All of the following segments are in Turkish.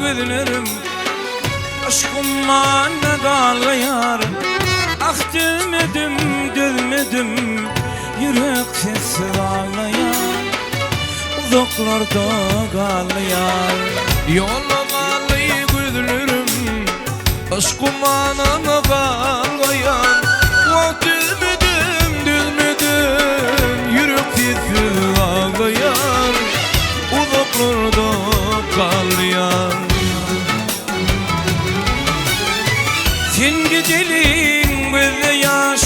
gözlerim aşkımla ne galıyar. Ah dülmedim dülmedim yürek sesi ağlayar. Uzaklarda galıyar. Yollamalı gözlerim aşkımla ne galıyar. Ah dülmedim dülmedim yürek sesi ağlayar. Uzaklarda galıyar. Sen gidelim gözde yaş,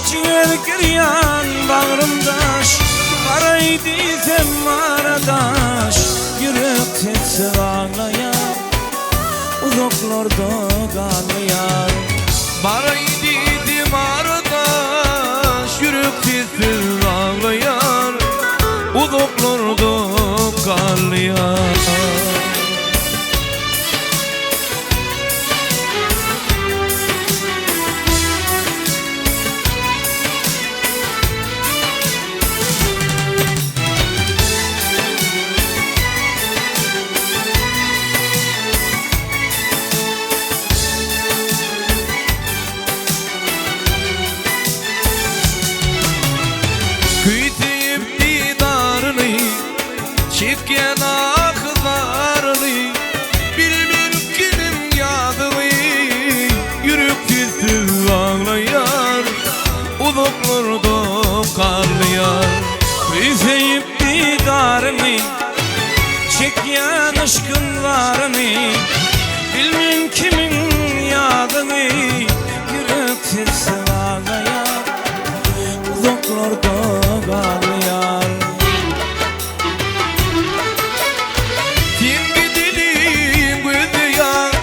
ciğer giryan bağrımdaş. Karaydı sen aradaş, yürek sesi ağlayar. Uzaklarda galıyar. Baraydım aradaş, yürek sesi ağlayar. Uzaklarda galıyar. Kütüp didarını, çekyen aklarını, bilmem kimin yadını, yürek sesi ağlayar. Uzaklarda galıyar. Üzeyip didarını, çekyen aşkınlarını, bilmem kimin yadını, yürek sesi ağlayar. Uzaklarda galıyar. Sen gidelim gözde yar,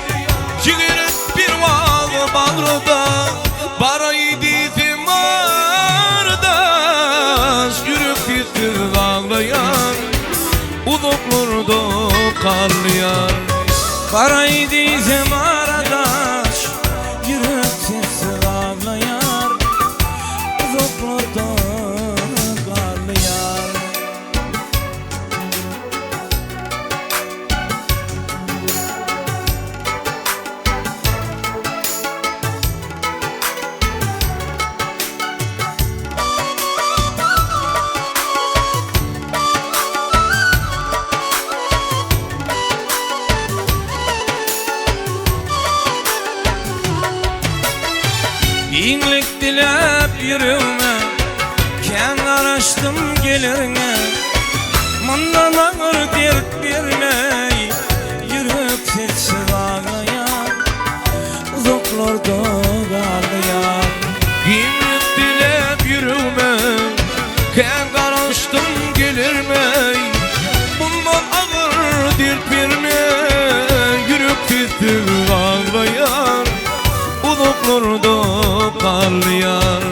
ciğer bir valı bağrıda. Baraydı sen aradaş, yürek sesi ağlayar. Uzaklarda galıyar. Karaydı sen aradaş, yürek sesi ağlayar. Uzaklarda galıyar. İyilik dilep yürüme, kenar açtım gelirine. Mandan ağır dert vermey, yürek sesi ağlayar. Uzaklarda galıyar. İmrit dilep yürüme, ken karıştım gelirmey. Bundan ağır dert verme, yürek sesi ağlayar. Uzaklarda galıyar.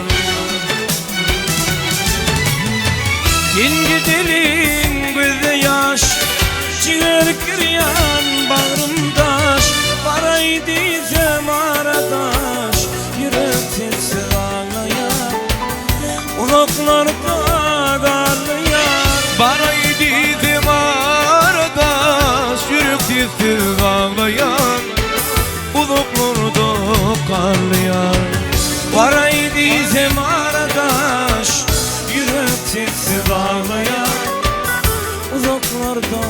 Sen gidelim gözde yaş, ciğer giryan bağrımdaş. Paraydı sen aradaş, yürek sesi ağlayar. Uzaklarda galıyar. Baraydı sen aradaş, yürek sesi ağlayar. Uzaklarda galıyar. Paraydı sen aradaş, yürek sesi ağlayar. Uzaklarda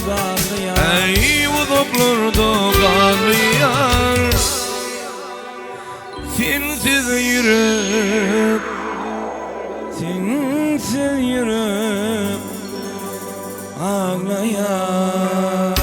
galıyar. Ey uzaklarda galıyar. Sensiz yürek, Sensiz yürek ağlayar.